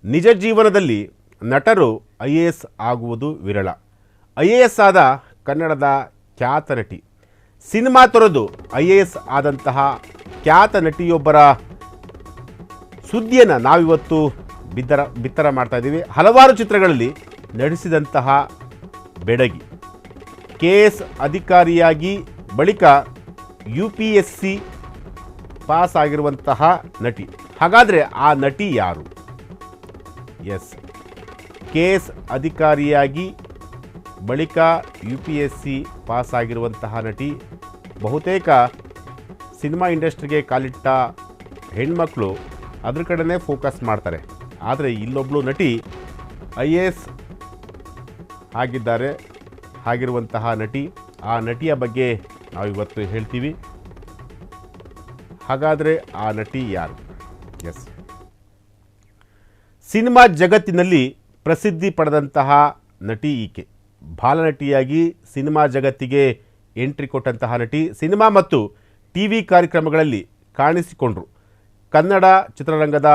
ನಿಜ ಜೀವನದಲ್ಲಿ ನಟರು IAS ಆಗುವುದು ವಿರಳ. IAS ಆದ ಕನ್ನಡದ ಖ್ಯಾತ ನಟಿ, ಸಿನಿಮಾ ತೊರೆದು IAS ಆದಂತಹ ಖ್ಯಾತ ನಟಿಯೊಬ್ಬರ ಸುದ್ದಿಯನ್ನು ನಾವಿವತ್ತು ಬಿತ್ತರ ಮಾಡ್ತಾ ಇದ್ದೀವಿ. ಹಲವಾರು ಚಿತ್ರಗಳಲ್ಲಿ ನಟಿಸಿದಂತಹ ಬೆಡಗಿ, KS ಅಧಿಕಾರಿಯಾಗಿ ಬಳಿಕ UPSC ಪಾಸ್ ಆಗಿರುವಂತಹ ನಟಿ. ಹಾಗಾದರೆ ಆ ನಟಿ ಯಾರು? ಎಸ್, KS ಅಧಿಕಾರಿಯಾಗಿ ಬಳಿಕ UPSC ಪಾಸ್ ಆಗಿರುವಂತಹ ನಟಿ. ಬಹುತೇಕ ಸಿನಿಮಾ ಇಂಡಸ್ಟ್ರಿಗೆ ಕಾಲಿಟ್ಟ ಹೆಣ್ಮಕ್ಳು ಅದ್ರ ಕಡೆನೇ ಫೋಕಸ್ ಮಾಡ್ತಾರೆ. ಆದರೆ ಇಲ್ಲೊಬ್ಬಳು ನಟಿ IAS ಆಗಿರುವಂತಹ ನಟಿ. ಆ ನಟಿಯ ಬಗ್ಗೆ ನಾವಿವತ್ತು ಹೇಳ್ತೀವಿ. ಹಾಗಾದರೆ ಆ ನಟಿ ಯಾರು? ಎಸ್, ಸಿನಿಮಾ ಜಗತ್ತಿನಲ್ಲಿ ಪ್ರಸಿದ್ಧಿ ಪಡೆದಂತಹ ನಟಿ ಈಕೆ. ಬಾಲನಟಿಯಾಗಿ ಸಿನಿಮಾ ಜಗತ್ತಿಗೆ ಎಂಟ್ರಿ ಕೊಟ್ಟಂತಹ ನಟಿ. ಸಿನಿಮಾ ಮತ್ತು TV ಕಾರ್ಯಕ್ರಮಗಳಲ್ಲಿ ಕಾಣಿಸಿಕೊಂಡರು. ಕನ್ನಡ ಚಿತ್ರರಂಗದ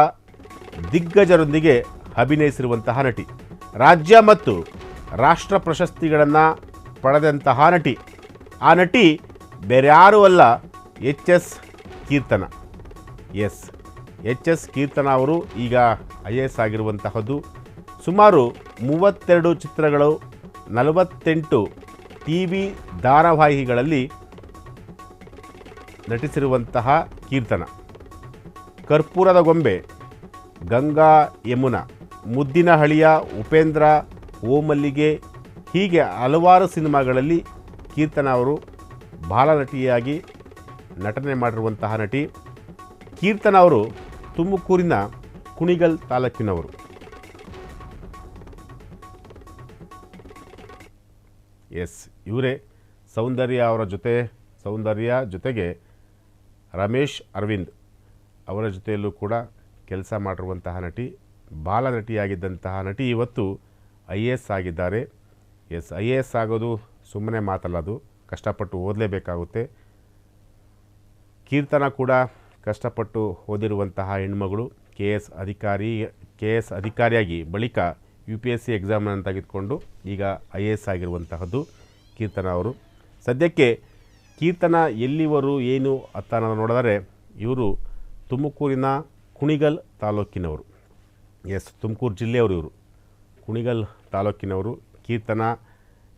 ದಿಗ್ಗಜರೊಂದಿಗೆ ಅಭಿನಯಿಸಿರುವಂತಹ ನಟಿ. ರಾಜ್ಯ ಮತ್ತು ರಾಷ್ಟ್ರ ಪ್ರಶಸ್ತಿಗಳನ್ನು ಪಡೆದಂತಹ ನಟಿ. ಆ ನಟಿ ಬೇರ್ಯಾರೂ ಅಲ್ಲ, HS ಕೀರ್ತನ. ಎಸ್, HS ಕೀರ್ತನ ಅವರು ಈಗ IAS ಆಗಿರುವಂತಹದ್ದು. ಸುಮಾರು 32 ಚಿತ್ರಗಳು, 48 TV ಧಾರಾವಾಹಿಗಳಲ್ಲಿ ನಟಿಸಿರುವಂತಹ ಕೀರ್ತನ. ಕರ್ಪೂರದ ಗೊಂಬೆ, ಗಂಗಾ ಯಮುನಾ, ಮುದ್ದಿನ ಹಳಿಯ, ಉಪೇಂದ್ರ, ಓ ಮಲ್ಲಿಗೆ, ಹೀಗೆ ಹಲವಾರು ಸಿನಿಮಾಗಳಲ್ಲಿ ಕೀರ್ತನ ಅವರು ಬಾಲನಟಿಯಾಗಿ ನಟನೆ ಮಾಡಿರುವಂತಹ ನಟಿ. ಕೀರ್ತನ ಅವರು ತುಮಕೂರಿನ ಕುಣಿಗಲ್ ತಾಲೂಕಿನವರು. ಎಸ್, ಇವರೇ ಸೌಂದರ್ಯ ಜೊತೆಗೆ ರಮೇಶ್ ಅರವಿಂದ್ ಅವರ ಜೊತೆಯಲ್ಲೂ ಕೂಡ ಕೆಲಸ ಮಾಡಿರುವಂತಹ ನಟಿ. ಬಾಲನಟಿಯಾಗಿದ್ದಂತಹ ನಟಿ ಇವತ್ತು IAS ಆಗಿದ್ದಾರೆ. ಎಸ್, IAS ಆಗೋದು ಸುಮ್ಮನೆ ಮಾತಲ್ಲ, ಅದು ಕಷ್ಟಪಟ್ಟು ಓದಲೇಬೇಕಾಗುತ್ತೆ. ಕೀರ್ತನ ಕೂಡ ಕಷ್ಟಪಟ್ಟು ಓದಿರುವಂತಹ ಹೆಣ್ಮಗಳು. KS ಅಧಿಕಾರಿಯಾಗಿ ಬಳಿಕ UPSC ಎಕ್ಸಾಮನ್ನು ತೆಗೆದುಕೊಂಡು ಈಗ IAS ಆಗಿರುವಂತಹದ್ದು ಕೀರ್ತನ ಅವರು. ಸದ್ಯಕ್ಕೆ ಕೀರ್ತನ ಎಲ್ಲಿವರು ಏನು ಅಂತ ನೋಡಿದರೆ ಇವರು ತುಮಕೂರಿನ ಕುಣಿಗಲ್ ತಾಲೂಕಿನವರು. ಎಸ್, ತುಮಕೂರು ಜಿಲ್ಲೆಯವರು ಇವರು, ಕುಣಿಗಲ್ ತಾಲೂಕಿನವರು. ಕೀರ್ತನ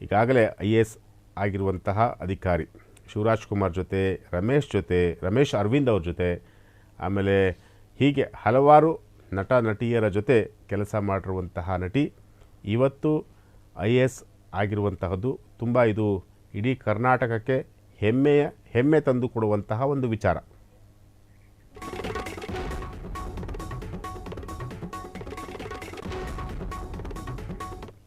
ಈಗಾಗಲೇ IAS ಆಗಿರುವಂತಹ ಅಧಿಕಾರಿ. ಶಿವರಾಜ್ ಕುಮಾರ್ ಜೊತೆ, ರಮೇಶ್ ಅರವಿಂದ್ ಅವ್ರ ಜೊತೆ, ಆಮೇಲೆ ಹೀಗೆ ಹಲವಾರು ನಟ ನಟಿಯರ ಜೊತೆ ಕೆಲಸ ಮಾಡಿರುವಂತಹ ನಟಿ ಇವತ್ತು IAS ಆಗಿರುವಂತಹದ್ದು. ತುಂಬ ಇದು ಇಡೀ ಕರ್ನಾಟಕಕ್ಕೆ ಹೆಮ್ಮೆ ತಂದು ಕೊಡುವಂತಹ ಒಂದು ವಿಚಾರ.